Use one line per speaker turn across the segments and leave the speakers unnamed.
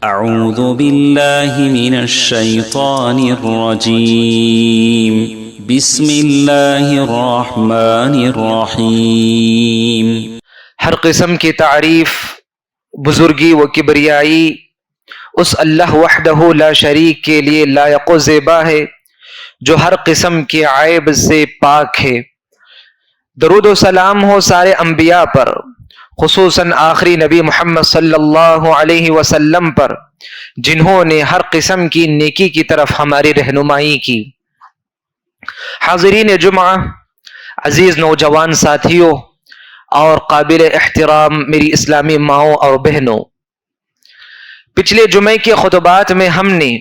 أعوذ بالله من الشيطان الرجيم بسم الله الرحمن الرحيم۔
ہر قسم کی تعریف، بزرگی و کبریائی اس اللہ وحدہ لا شریک کے لیے لائق و زیبا ہے جو ہر قسم کے عیب سے پاک ہے۔ درود و سلام ہو سارے انبیاء پر، خصوصاً آخری نبی محمد صلی اللہ علیہ وسلم پر، جنہوں نے ہر قسم کی نیکی کی طرف ہماری رہنمائی کی۔ حاضرین جمعہ، عزیز نوجوان ساتھیوں اور قابل احترام میری اسلامی ماؤں اور بہنوں، پچھلے جمعے کے خطبات میں ہم نے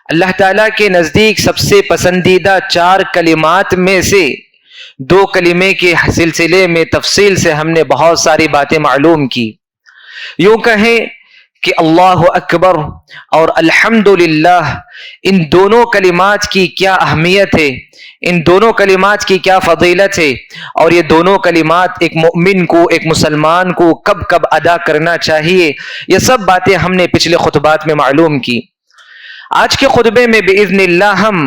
اللہ تعالیٰ کے نزدیک سب سے پسندیدہ 4 کلمات میں سے 2 کلمے کے سلسلے میں تفصیل سے ہم نے بہت ساری باتیں معلوم کی۔ یوں کہیں کہ اللہ اکبر اور الحمدللہ، ان دونوں کلمات کی کیا اہمیت ہے، ان دونوں کلمات کی کیا فضیلت ہے، اور یہ دونوں کلمات ایک مومن کو، ایک مسلمان کو کب کب ادا کرنا چاہیے، یہ سب باتیں ہم نے پچھلے خطبات میں معلوم کی۔ آج کے خطبے میں باذن اللہ ہم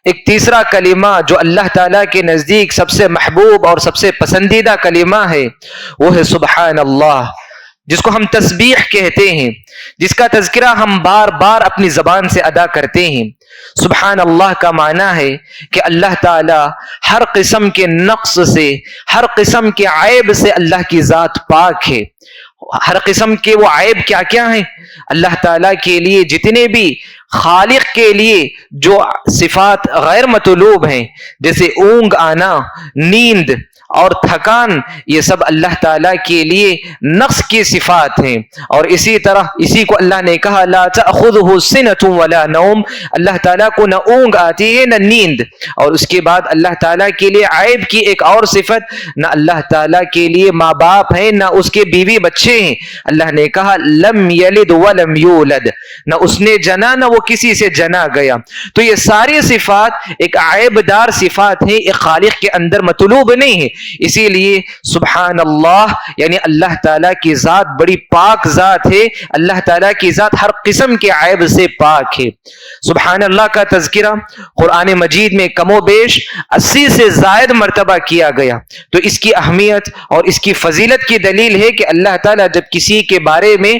ایک تیسرا کلمہ جو اللہ تعالیٰ کے نزدیک سب سے محبوب اور سب سے پسندیدہ کلمہ ہے، وہ ہے سبحان اللہ، جس کو ہم تسبیح کہتے ہیں، جس کا تذکرہ ہم بار بار اپنی زبان سے ادا کرتے ہیں۔ سبحان اللہ کا معنی ہے کہ اللہ تعالیٰ ہر قسم کے نقص سے، ہر قسم کے عیب سے اللہ کی ذات پاک ہے۔ ہر قسم کے وہ عیب کیا کیا ہیں؟ اللہ تعالیٰ کے لیے جتنے بھی خالق کے لیے جو صفات غیر مطلوب ہیں، جیسے اونگ آنا، نیند اور تھکان، یہ سب اللہ تعالیٰ کے لیے نقص کی صفات ہیں۔ اور اسی طرح اسی کو اللہ نے کہا لا تأخذہ سنۃ ولا نوم، اللہ تعالیٰ کو نہ اونگ آتی ہے نہ نیند۔ اور اس کے بعد اللہ تعالیٰ کے لیے عیب کی ایک اور صفت، نہ اللہ تعالیٰ کے لیے ماں باپ ہیں نہ اس کے بیوی بچے ہیں۔ اللہ نے کہا لم یلد ولم یولد، نہ اس نے جنا نہ وہ کسی سے جنا گیا۔ تو یہ ساری صفات ایک عیب دار صفات ہیں، ایک خالق کے اندر مطلوب نہیں ہے۔ اسی لیے سبحان اللہ یعنی اللہ تعالیٰ کی ذات بڑی پاک ذات ہے، اللہ تعالیٰ کی ذات ہر قسم کے عیب سے پاک ہے۔ سبحان اللہ کا تذکرہ قرآن مجید میں کم و بیش 80 سے زائد مرتبہ کیا گیا۔ تو اس کی اہمیت اور اس کی فضیلت کی دلیل ہے کہ اللہ تعالیٰ جب کسی کے بارے میں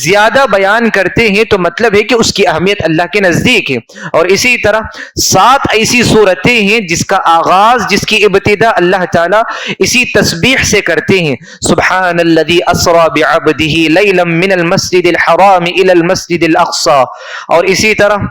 زیادہ بیان کرتے ہیں تو مطلب ہے کہ اس کی اہمیت اللہ کے نزدیک ہے۔ اور اسی طرح 7 ایسی صورتیں ہیں جس کا آغاز، جس کی ابتدا اللہ تعالیٰ اسی تسبیح سے کرتے ہیں۔ سبحان الذی اسری بعبدہ لیلا من المسجد الحرام الی المسجد الاقصی، اور اسی طرح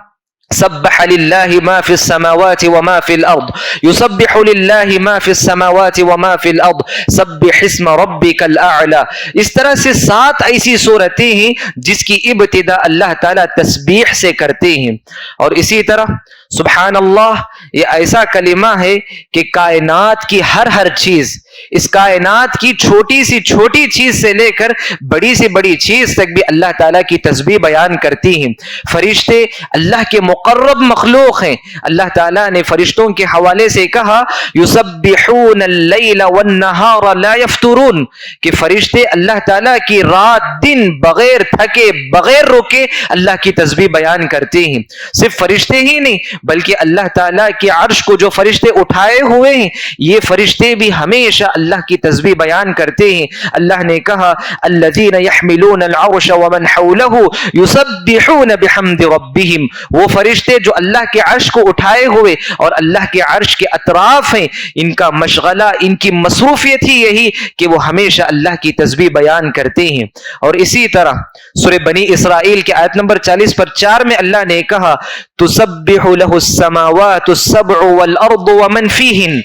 سبح للہ ما فی السماوات وما فی الارض، یسبح للہ ما فی السماوات وما فی الارض، سبح اسم ربک الاعلی۔ اس طرح سے 7 ایسی صورتیں ہیں جس کی ابتدا اللہ تعالیٰ تسبیح سے کرتے ہیں۔ اور اسی طرح سبحان اللہ یہ ایسا کلمہ ہے کہ کائنات کی ہر چیز، اس کائنات کی چھوٹی سی چھوٹی چیز سے لے کر بڑی سے بڑی چیز تک بھی اللہ تعالیٰ کی تسبیح بیان کرتی ہیں۔ فرشتے اللہ کے مقرب مخلوق ہیں۔ اللہ تعالیٰ نے فرشتوں کے حوالے سے کہا یسبحون اللیل والنہار لا یفترون، کہ فرشتے اللہ تعالیٰ کی رات دن بغیر تھکے بغیر رکے اللہ کی تسبیح بیان کرتے ہیں۔ صرف فرشتے ہی نہیں بلکہ اللہ تعالیٰ کے عرش کو جو فرشتے اٹھائے ہوئے ہیں، یہ فرشتے بھی ہمیشہ اللہ کی تسبیح بیان کرتے ہیں۔ اللہ نے کہا الذین یحملون العرش ومن حولہ یسبحون بحمد ربہم، وہ فرشتے جو اللہ کے عرش کو اٹھائے ہوئے اور اللہ کے عرش کے اطراف ہیں، ان کا مشغلہ، ان کی مصروفیت ہی یہی کہ وہ ہمیشہ اللہ کی تسبیح بیان کرتے ہیں۔ اور اسی طرح سورہ بنی اسرائیل کے آیت نمبر 40 پر 4 میں اللہ نے کہا تسبح له السماوات السبع والارض ومن فیہن،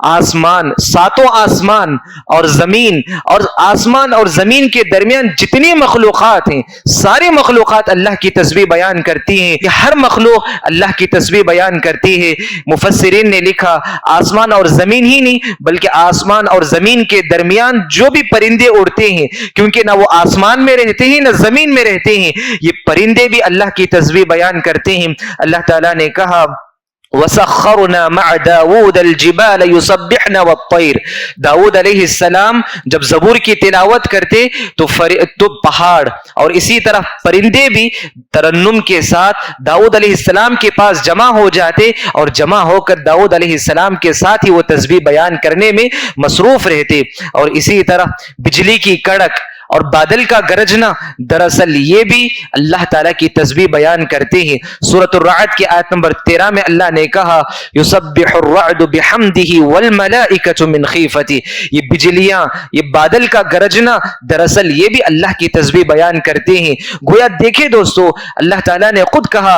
آسمان، 7 آسمان اور زمین، اور آسمان اور زمین کے درمیان جتنی مخلوقات ہیں، ساری مخلوقات اللہ کی تسبیح بیان کرتی ہیں، کہ ہر مخلوق اللہ کی تسبیح بیان کرتی ہے۔ مفسرین نے لکھا آسمان اور زمین ہی نہیں بلکہ آسمان اور زمین کے درمیان جو بھی پرندے اڑتے ہیں، کیونکہ نہ وہ آسمان میں رہتے ہیں نہ زمین میں رہتے ہیں، یہ پرندے بھی اللہ کی تسبیح بیان کرتے ہیں۔ اللہ تعالیٰ نے کہا وَسَخَّرْنَا مَعَ دَاوُودَ الْجِبَالَ يُسَبِّحْنَ وَالطَّيْرَ. داؤد علیہ السلام جب زبور کی تلاوت کرتے تو پہاڑ اور اسی طرح پرندے بھی ترنم کے ساتھ داؤد علیہ السلام کے پاس جمع ہو جاتے اور جمع ہو کر داؤد علیہ السلام کے ساتھ ہی وہ تسبیح بیان کرنے میں مصروف رہتے. اور اسی طرح بجلی کی کڑک اور بادل کا گرجنا دراصل یہ بھی اللہ تعالیٰ کی تسبیح بیان کرتے ہیں. سورۃ الرعد کی آیت نمبر 13 میں اللہ نے کہا یسبح الرعد بحمدہ والملائکۃ من خیفتہ. یہ بجلیاں، یہ بادل کا گرجنا دراصل یہ بھی اللہ کی تسبیح بیان کرتے ہیں. گویا دیکھیں دوستو، اللہ تعالیٰ نے خود کہا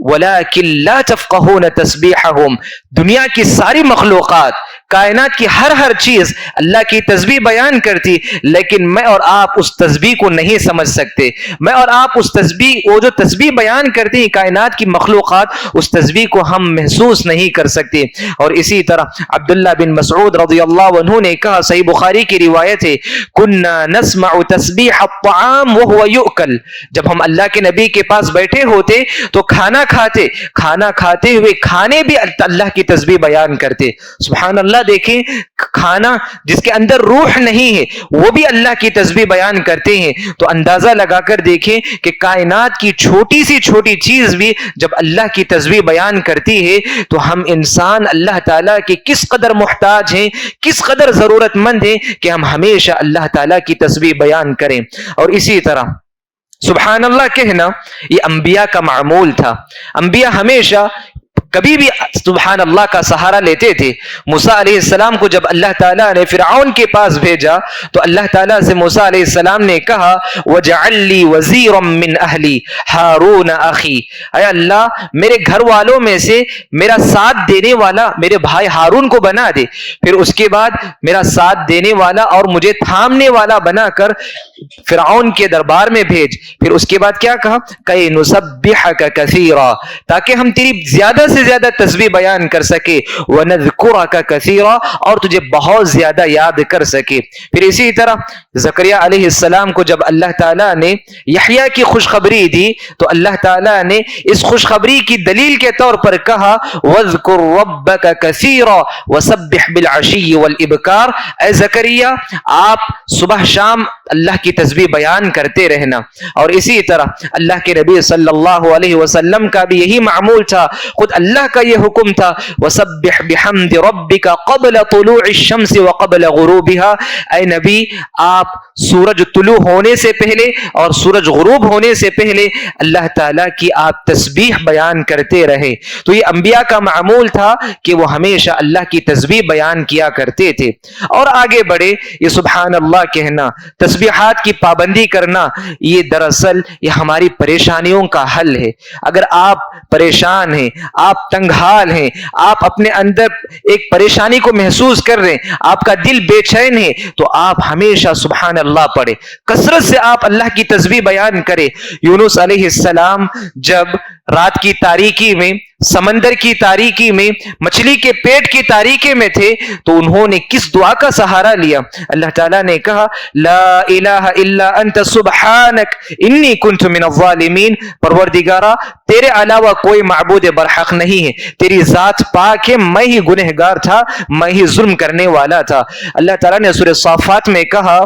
وَلَكِن لَا تَفْقَهُونَ تَسْبِيحَهُمْ. دنیا کی ساری مخلوقات، کائنات کی ہر چیز اللہ کی تسبیح بیان کرتی، لیکن میں اور آپ اس تسبیح کو نہیں سمجھ سکتے. میں اور آپ اس تسبیح، وہ جو تسبیح بیان کرتی ہیں کائنات کی مخلوقات، اس تسبیح کو ہم محسوس نہیں کر سکتے. اور اسی طرح عبداللہ بن مسعود رضی اللہ عنہ نے کہا، صحیح بخاری کی روایت ہے، کنا نسمع تسبیح الطعام وهو یؤکل. جب ہم اللہ کے نبی کے پاس بیٹھے ہوتے تو کھانا کھاتے ہوئے کھانے بھی اللہ کی تسبیح بیان کرتے. سبحان اللہ. دیکھیں، کھانا جس کے اندر روح نہیں ہے وہ بھی اللہ کی تسبیح بیان کرتے ہیں. تو اندازہ لگا کر دیکھیں کہ کائنات کی چھوٹی سی چھوٹی چیز بھی جب اللہ کی تسبیح بیان کرتی ہے تو ہم انسان اللہ تعالیٰ کے کس قدر محتاج ہیں، کس قدر ضرورت مند ہیں کہ ہم ہمیشہ اللہ تعالیٰ کی تسبیح بیان کریں. اور اسی طرح سبحان اللہ کہنا یہ انبیاء کا معمول تھا. انبیاء ہمیشہ کبھی بھی سبحان اللہ کا سہارا لیتے تھے. موسیٰ علیہ السلام کو جب اللہ تعالیٰ نے فرعون کے پاس بھیجا تو اللہ تعالیٰ سے موسیٰ علیہ السلام نے کہا وَجَعَلْ لِي وَزِيرًا مِّنْ أَهْلِي هَارُونَ أَخِي. اے اللہ میرے گھر والوں میں سے میرا ساتھ دینے والا میرے بھائی ہارون کو بنا دے. پھر اس کے بعد میرا ساتھ دینے والا اور مجھے تھامنے والا بنا کر فرعون کے دربار میں بھیج. پھر اس کے بعد کیا کہا کہ نُسَبِّحَكَ كَثِيرًا، تاکہ ہم تیری زیادہ سے زیادہ تسبیح بیان کر سکے، وَنَذْكُرَكَ كَثِيرًا، اور تجھے بہت زیادہ یاد کر سکے. پھر اسی طرح زکریا علیہ السلام کو جب اللہ تعالیٰ نے یحییٰ کی خوشخبری دی تو اللہ تعالیٰ نے اس خوشخبری کی دلیل کے طور پر کہا وَاذْكُرْ رَبَّكَ كَثِيرًا وَسَبِّحْ بِالْعَشِيِّ وَالْإِبْكَارِ. اے زکریا آپ صبح شام اللہ کی تسبیح بیان کرتے رہنا. اور اسی طرح اللہ کے نبی صلی اللہ علیہ وسلم کا بھی یہی معمول تھا. خود اللہ کا یہ حکم تھا وَسَبِّحْ بِحَمْدِ رَبِّكَ قَبْلَ طُلُوعِ الشَّمْسِ وَقَبْلَ غُرُوبِهَا. اے نبی آپ سورج طلوع ہونے سے پہلے اور سورج غروب ہونے سے پہلے اللہ تعالیٰ کی آپ تسبیح بیان کرتے رہے. تو یہ انبیاء کا معمول تھا کہ وہ ہمیشہ اللہ کی تسبیح بیان کیا کرتے تھے. اور آگے بڑھے، یہ سبحان اللہ کہنا، تسبیحات کی پابندی کرنا، یہ دراصل یہ ہماری پریشانیوں کا حل ہے. اگر آپ پریشان ہیں، آپ تنگ حال ہیں، آپ اپنے اندر ایک پریشانی کو محسوس کر رہے ہیں، آپ کا دل بے چین ہے، تو آپ ہمیشہ سبحان اللہ پڑھے، کثرت سے آپ اللہ کی تسبیح بیان کرے. یونس علیہ السلام جب رات کی تاریکی میں، سمندر کی تاریکی میں، مچھلی کے پیٹ کی تاریکی میں تھے تو انہوں نے کس دعا کا سہارا لیا؟ اللہ تعالیٰ نے کہا لا الہ الا انت سبحانک انی کنت من الظالمین. پروردگارا تیرے علاوہ کوئی معبود برحق نہیں ہے، تیری ذات پاک ہے، میں ہی گنہگار تھا، میں ہی ظلم کرنے والا تھا. اللہ تعالیٰ نے سورہ صافات میں کہا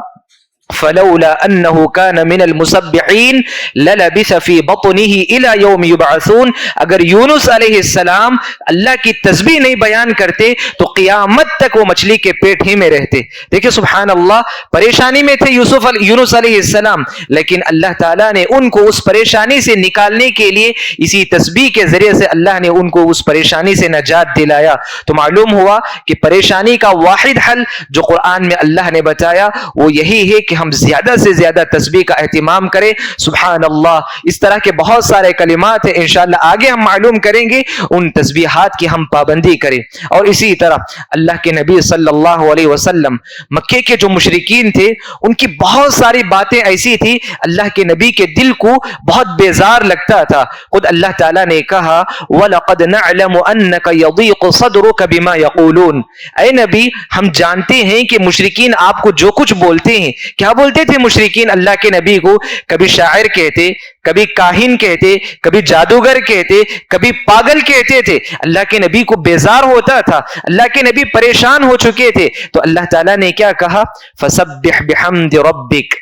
فلولا انه كان من المسبحين للبث في بطنه الى يوم يبعثون. اگر یونس علیہ السلام اللہ کی تسبیح نہیں بیان کرتے تو قیامت تک وہ مچھلی کے پیٹ ہی میں رہتے. دیکھیں سبحان اللہ، پریشانی میں تھے یونس علیہ السلام، لیکن اللہ تعالیٰ نے ان کو اس پریشانی سے نکالنے کے لیے اسی تسبیح کے ذریعے سے اللہ نے ان کو اس پریشانی سے نجات دلایا. تو معلوم ہوا کہ پریشانی کا واحد حل جو قرآن میں اللہ نے بتایا وہ یہی ہے کہ ہم زیادہ سے زیادہ تسبیح کا اہتمام کریں. سبحان اللہ. اس طرح کے بہت سارے کلمات ہیں، انشاءاللہ آگے ہم معلوم کریں گے، ان تسبیحات کی ہم پابندی کریں. اور اسی طرح اللہ کے نبی صلی اللہ علیہ وسلم، مکے کے جو مشرکین تھے ان کی بہت ساری باتیں ایسی تھی اللہ کے نبی کے دل کو بہت بیزار لگتا تھا. خود اللہ تعالیٰ نے کہا وَلَقَدْ نَعْلَمُ أَنَّكَ يَضِيقُ صَدْرُكَ بِمَا يَقُولُونَ. اے نبی ہم جانتے ہیں کہ مشرکین آپ کو جو کچھ بولتے ہیں کیا کیا بولتے تھے مشرکین اللہ کے نبی کو؟ کبھی شاعر کہتے، کبھی کاہن کہتے، کبھی جادوگر کہتے، کبھی پاگل کہتے تھے. اللہ کے نبی کو بیزار ہوتا تھا، اللہ کے نبی پریشان ہو چکے تھے. تو اللہ تعالیٰ نے کیا کہا؟ فسبح بحمد ربک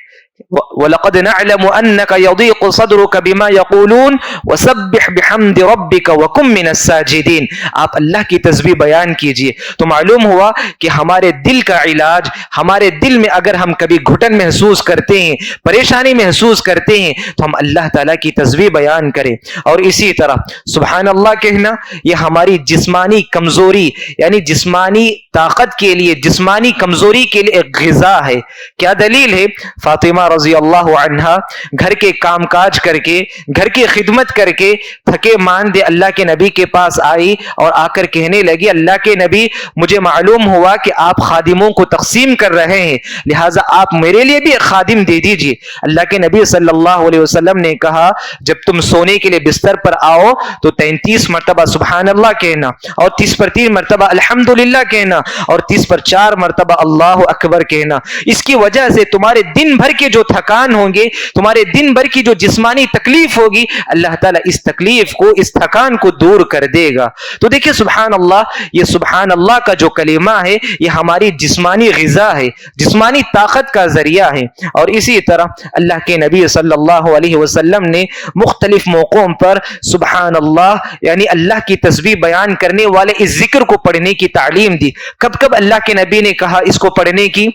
وَلَقَدْ نَعْلَمُ أَنَّكَ يَضِيقُ صَدْرُكَ بِمَا يَقُولُونَ وَسَبِّحْ بِحَمْدِ رَبِّكَ وَكُن مِّنَ السَّاجِدِينَ. آپ اللہ کی تسبیح بیان کیجئے. تو معلوم ہوا کہ ہمارے دل کا علاج، ہمارے دل میں اگر ہم کبھی گھٹن محسوس کرتے ہیں، پریشانی محسوس کرتے ہیں، تو ہم اللہ تعالیٰ کی تسبیح بیان کریں. اور اسی طرح سبحان اللہ کہنا یہ ہماری جسمانی کمزوری یعنی جسمانی طاقت کے لیے، جسمانی کمزوری کے لیے ایک غذا ہے. کیا دلیل ہے؟ فاطمہ رضی اللہ عنہا گھر کے کام کاج کر کے، گھر کی خدمت کر کے تھکے ماندے اللہ کے نبی کے پاس آئی اور آ کر کہنے لگی اللہ کے نبی مجھے معلوم ہوا کہ آپ خادموں کو تقسیم کر رہے ہیں، لہٰذا آپ میرے لیے بھی ایک خادم دے دیجئے. اللہ کے نبی صلی اللہ علیہ وسلم نے کہا جب تم سونے کے لیے بستر پر آؤ تو 33 مرتبہ سبحان اللہ کہنا، اور 30 پر 3 مرتبہ الحمدللہ کہنا، اور 30 پر 4 مرتبہ اللہ اکبر کہنا. اس کی وجہ سے تمہارے دن بھر کے جو تھکان ہوں گے، تمہارے دن بھر کی جو جسمانی تکلیف ہوگی، اللہ تعالیٰ اس تکلیف کو، اس تھکان کو دور کر دے گا. تو دیکھیں سبحان اللہ، یہ سبحان اللہ کا جو کلمہ ہے یہ ہماری جسمانی غذا ہے، جسمانی طاقت کا ذریعہ ہے. اور اسی طرح اللہ کے نبی صلی اللہ علیہ وسلم نے مختلف موقعوں پر سبحان اللہ یعنی اللہ کی تسبیح بیان کرنے والے اس ذکر کو پڑھنے کی تعلیم دی. کب کب اللہ کے نبی نے کہا اس کو پڑھنے کی؟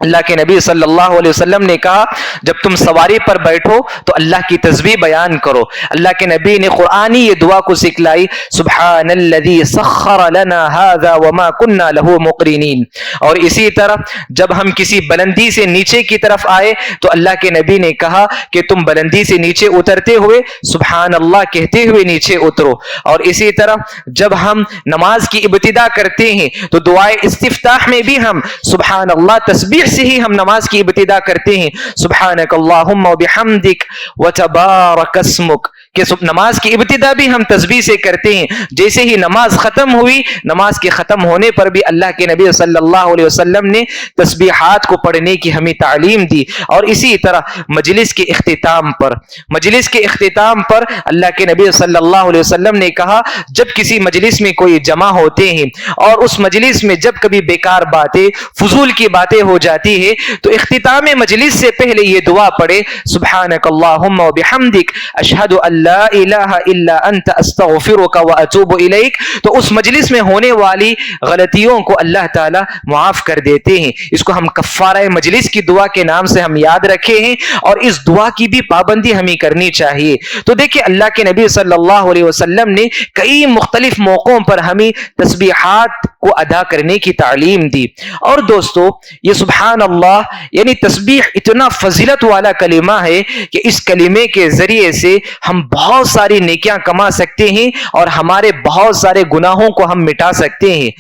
اللہ کے نبی صلی اللہ علیہ وسلم نے کہا جب تم سواری پر بیٹھو تو اللہ کی تسبیح بیان کرو. اللہ کے نبی نے قرآنی یہ دعا کو سکھلائی سبحان الذی سخر لنا هذا وما كنا له مقرنین. اور اسی طرح جب ہم کسی بلندی سے نیچے کی طرف آئے تو اللہ کے نبی نے کہا کہ تم بلندی سے نیچے اترتے ہوئے سبحان اللہ کہتے ہوئے نیچے اترو. اور اسی طرح جب ہم نماز کی ابتدا کرتے ہیں تو دعائے استفتاح میں بھی ہم سبحان اللہ تسبیح سے ہی ہم نماز کی ابتدا کرتے ہیں سبحانک اللہم وبحمدک وتبارک اسمک، کہ نماز کی ابتدا بھی ہم تسبیح سے کرتے ہیں. جیسے ہی نماز ختم ہوئی، نماز کے ختم ہونے پر بھی اللہ کے نبی صلی اللہ علیہ وسلم نے تسبیحات کو پڑھنے کی ہمیں تعلیم دی. اور اسی طرح مجلس کے اختتام پر، مجلس کے اختتام پر اللہ کے نبی صلی اللہ علیہ وسلم نے کہا جب کسی مجلس میں کوئی جمع ہوتے ہیں اور اس مجلس میں جب کبھی بیکار باتیں، فضول کی باتیں ہو جاتی ہے تو اختتام مجلس سے پہلے یہ دعا پڑھے سبحانک اللہم وبحمدک اشہد ان لا الہ الا انت استغفرک واتوب الیک. تو اس مجلس میں ہونے والی غلطیوں کو اللہ تعالی معاف کر دیتے ہیں. اس کو ہم کفارہ مجلس کی دعا کے نام سے ہم یاد رکھے ہیں اور اس دعا کی بھی پابندی ہمیں کرنی چاہیے. تو دیکھیں اللہ کے نبی صلی اللہ علیہ وسلم نے کئی مختلف موقعوں پر ہمیں تسبیحات کو ادا کرنے کی تعلیم دی. اور دوستو یہ سبحان اللہ یعنی تسبیح اتنا فضیلت والا کلمہ ہے کہ اس کلمے کے ذریعے سے ہم بہت ساری نیکیاں کما سکتے ہیں اور ہمارے بہت سارے گناہوں کو ہم مٹا سکتے ہیں.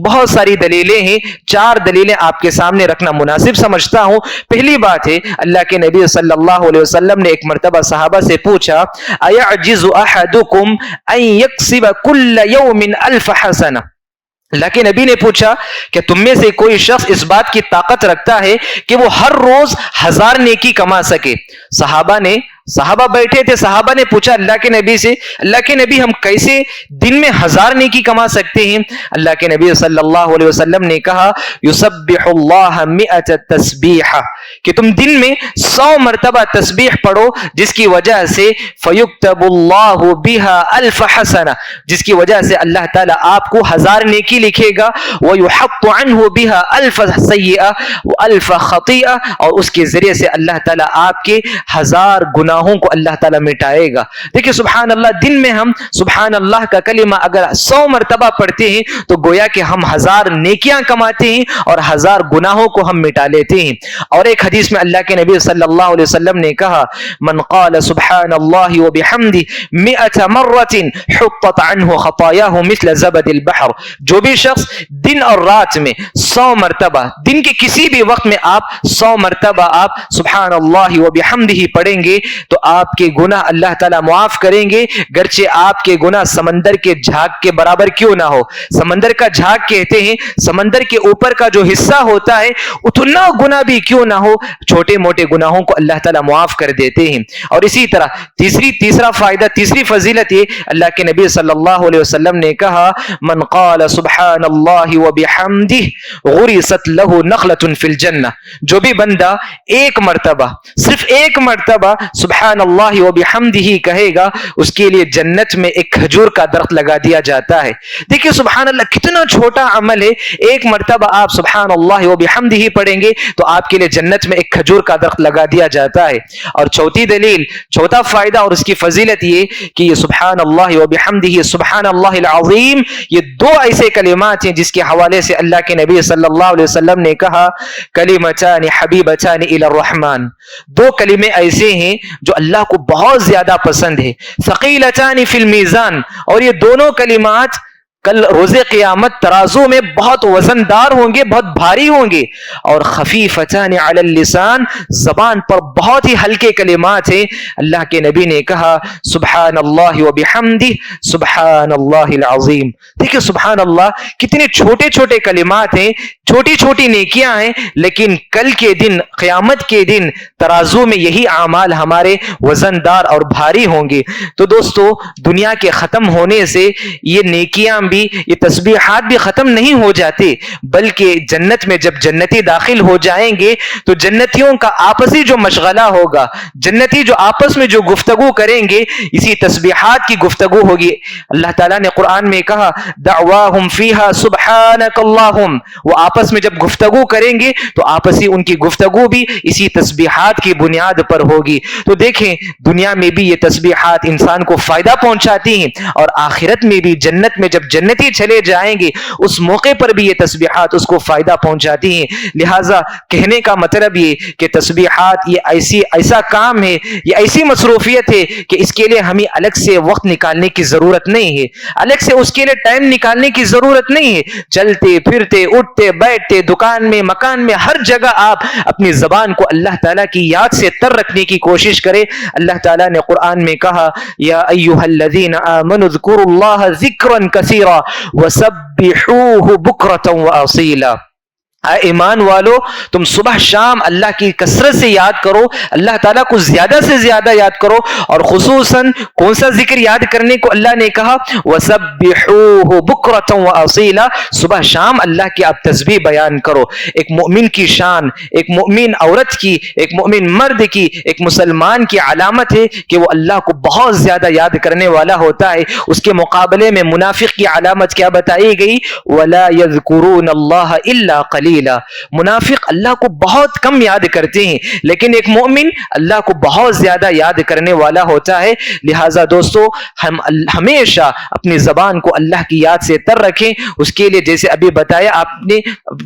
بہت ساری دلیلیں ہیں، 4 دلیلیں آپ کے سامنے رکھنا مناسب سمجھتا ہوں. پہلی بات ہے اللہ کے نبی صلی اللہ علیہ وسلم نے ایک مرتبہ صحابہ سے پوچھا ایعجز احدکم ان یکسب کل یوم 1000 حسنہ. اللہ کے نبی نے پوچھا کہ تم میں سے کوئی شخص اس بات کی طاقت رکھتا ہے کہ وہ ہر روز 1000 نیکی کما سکے؟ صحابہ بیٹھے تھے، صحابہ نے پوچھا اللہ کے نبی سے اللہ کے نبی ہم کیسے دن میں 1000 نیکی کما سکتے ہیں؟ اللہ کے نبی صلی اللہ علیہ وسلم نے کہا یسبح اللہ 100 تسبیحہ، کہ تم دن میں 100 مرتبہ تسبیح پڑھو جس کی وجہ سے فیکتب اللہ بہا 1000 حسنہ، جس کی وجہ سے اللہ تعالیٰ آپ کو 1000 نیکی لکھے گا. ویحط عنہ بہا 1000 سیئہ و1000 خطیئہ، اور اس کے ذریعے سے اللہ تعالیٰ آپ کے 1000 گناہوں کو اللہ تعالیٰ مٹائے گا. دیکھیں سبحان اللہ، دن میں ہم سبحان اللہ کا کلمہ اگر 100 مرتبہ پڑھتے ہیں تو گویا کہ ہم 1000 نیکیاں کماتے ہیں اور 1000 گناہوں کو ہم مٹا لیتے ہیں. اور ایک حدیث میں اللہ کے نبی صلی اللہ علیہ وسلم نے کہا من قال سبحان اللہ وبحمدہ 100 مرۃ حطت عنہ خطایاہ مثل زبد البحر. جو بھی شخص دن اور رات میں 100 مرتبہ، دن کے کسی بھی وقت میں آپ 100 مرتبہ آپ سبحان اللہ وبحمدہ پڑھیں گے تو آپ کے گناہ اللہ تعالیٰ معاف کریں گے، گرچہ آپ کے گناہ سمندر کے جھاگ کے برابر کیوں نہ ہو. سمندر کا جھاگ کہتے ہیں سمندر کے اوپر کا جو حصہ ہوتا ہے اتنا گناہ بھی کیوں نہ ہو چھوٹے موٹے گناہوں کو اللہ تعالیٰ معاف کر دیتے ہیں. اور اسی طرح تیسرا فائدہ، تیسری فضیلت یہ اللہ کے نبی صلی اللہ علیہ وسلم نے کہا من قال سبحان اللہ وبحمدہ غرست لہ نخلۃ فی الجنہ، جو بھی بندہ ایک مرتبہ، صرف ایک مرتبہ سبحان اللہ وبحمدہ کہے گا، اس کے لیے جنت میں ایک کھجور کا درخت لگا دیا جاتا ہے. دیکھیے سبحان اللہ کتنا چھوٹا عمل ہے، ایک مرتبہ آپ سبحان اللہ وبحمدہ پڑھیں گے تو آپ کے لیے جنت میں ایک کھجور کا درخت لگا دیا جاتا ہے. اور چوتھی دلیل، چوتھا فائدہ اور اس کی فضیلت یہ کہ یہ سبحان اللہ وبحمدہ سبحان اللہ العظیم، یہ دو ایسے کلمات ہیں جس کے حوالے سے اللہ کے نبی صلی اللہ علیہ وسلم نے کہا کلمتان حبیبتان الی الرحمن، دو کلمے ایسے ہیں جو اللہ کو بہت زیادہ پسند ہے. ثقیلتان فی المیزان، اور یہ دونوں کلمات کل روز قیامت ترازو میں بہت وزندار ہوں گے، بہت بھاری ہوں گے. اور خفیفتان علی اللسان، زبان پر بہت ہی ہلکے کلمات ہیں. اللہ کے نبی نے کہا سبحان اللہ وبحمدہ سبحان اللہ العظیم. دیکھیں سبحان اللہ کتنے چھوٹے چھوٹے کلمات ہیں، چھوٹی چھوٹی نیکیاں ہیں، لیکن کل کے دن، قیامت کے دن ترازو میں یہی اعمال ہمارے وزندار اور بھاری ہوں گے. تو دوستو دنیا کے ختم ہونے سے یہ نیکیاں بھی، یہ تسبیحات بھی ختم نہیں ہو جاتے، بلکہ جنت میں جب جنتی داخل ہو جائیں گے تو جنتیوں کا آپسی جو مشغلہ ہوگا، جنتی جو آپس میں جو گفتگو کریں گے، اسی تسبیحات کی گفتگو ہوگی. اللہ تعالیٰ نے قرآن میں کہا دعواہم فیہا سبحانک اللہم، وہ آپس میں جب گفتگو کریں گے تو آپسی ان کی گفتگو بھی اسی تسبیحات کی بنیاد پر ہوگی. تو دیکھیں دنیا میں بھی یہ تسبیحات انسان کو فائدہ پہنچاتی ہیں، اور آخرت میں بھی جنت میں جب جنتی چلے جائیں گے اس موقع پر بھی یہ تسبیحات اس کو فائدہ پہنچاتی ہیں. لہٰذا کہنے کا مطلب یہ کہ تسبیحات یہ ایسا کام ہے، یہ ایسی مصروفیت ہے کہ اس کے لیے ہمیں الگ سے وقت نکالنے کی ضرورت نہیں ہے، الگ سے اس کے لیے ٹائم نکالنے کی ضرورت نہیں ہے. چلتے پھرتے اٹھتے بیٹھتے دکان میں مکان میں ہر جگہ آپ اپنی زبان کو اللہ تعالیٰ کی یاد سے تر رکھنے کی کوشش کریں. اللہ تعالیٰ نے قرآن میں کہا یا ایھا الذین آمنوا اذکروا اللہ ذکرا کثیرا وسبحوہ بکرۃ واصیلا. اے ایمان والو تم صبح شام اللہ کی کثرت سے یاد کرو، اللہ تعالیٰ کو زیادہ سے زیادہ یاد کرو. اور خصوصاً کون سا ذکر یاد کرنے کو اللہ نے کہا وَسَبِّحُوهُ بُكْرَةً وَأَصِيلًا، صبح شام اللہ کی آپ تسبیح بیان کرو. ایک مؤمن کی شان، ایک مؤمن عورت کی، ایک مؤمن مرد کی، ایک مسلمان کی علامت ہے کہ وہ اللہ کو بہت زیادہ یاد کرنے والا ہوتا ہے. اس کے مقابلے میں منافق کی علامت کیا بتائی گئی؟ وَلَا يَذْكُرُونَ اللَّهَ إِلَّا قَلِيلًا، منافق اللہ کو بہت کم یاد کرتے ہیں، لیکن ایک مومن اللہ کو بہت زیادہ یاد کرنے والا ہوتا ہے. لہٰذا دوستو ہم ہمیشہ اپنی زبان کو اللہ کی یاد سے تر رکھیں. اس کے لیے جیسے ابھی بتایا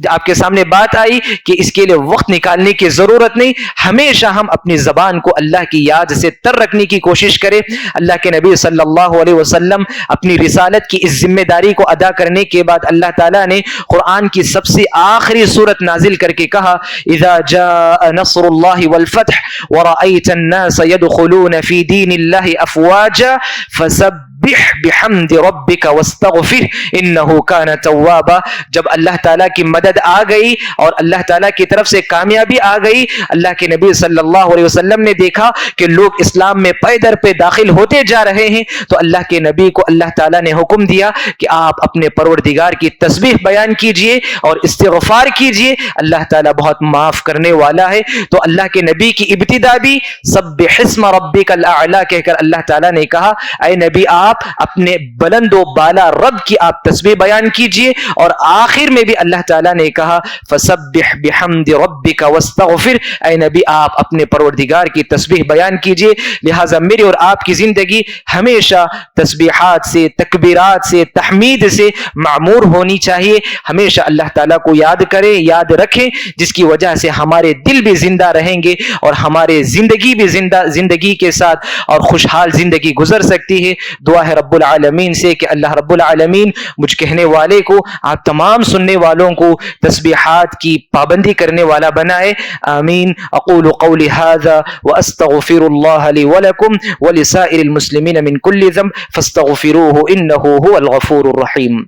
آپ کے سامنے بات آئی کہ اس کے لیے وقت نکالنے کی ضرورت نہیں، ہمیشہ ہم اپنی زبان کو اللہ کی یاد سے تر رکھنے کی کوشش کریں. اللہ کے نبی صلی اللہ علیہ وسلم اپنی رسالت کی اس ذمہ داری کو ادا کرنے کے بعد اللہ تعالیٰ نے قرآن کی سب سے آخری سورت نازل کر کے کہا اذا جاء نصر اللہ والفتح ورأیت الناس يدخلون فی دین اللہ افواجا فسبح بحمد ربک واستغفر انہ کان توابا. جب اللہ تعالیٰ کی مدد آ گئی اور اللہ تعالیٰ کی طرف سے کامیابی آ گئی، اللہ کے نبی صلی اللہ علیہ وسلم نے دیکھا کہ لوگ اسلام میں پے در پہ داخل ہوتے جا رہے ہیں، تو اللہ کے نبی کو اللہ تعالیٰ نے حکم دیا کہ آپ اپنے پروردگار کی تسبیح بیان کیجئے اور استغفار کیجئے، اللہ تعالیٰ بہت معاف کرنے والا ہے. تو اللہ کے نبی کی ابتدا بھی سبح اسم ربک الاعلی کہہ کر اللہ تعالیٰ نے کہا اے نبی آپ اپنے بلند و بالا رب کی آپ تسبیح بیان کیجئے، اور آخر میں بھی اللہ تعالیٰ نے کہا فسبح بحمد ربک واستغفر، اے نبی آپ اپنے پروردگار کی تسبیح بیان کیجئے. لہٰذا میری اور آپ کی زندگی ہمیشہ تسبیحات سے، تکبیرات سے، تحمید سے معمور ہونی چاہیے. ہمیشہ اللہ تعالیٰ کو یاد کریں، یاد رکھیں، جس کی وجہ سے ہمارے دل بھی زندہ رہیں گے اور ہمارے زندگی بھی زندگی کے ساتھ اور خوشحال زندگی گزر سکتی ہے. دعا ہے رب العالمین سے کہ اللہ رب العالمین مجھ کہنے والے کو، آپ تمام سننے والوں کو تسبیحات کی پابندی کرنے والا بنائے. آمین. اقول قولی هذا واستغفر الله لي ولكم ولسائر المسلمين من كل ذنب فاستغفروه انه هو الغفور الرحيم.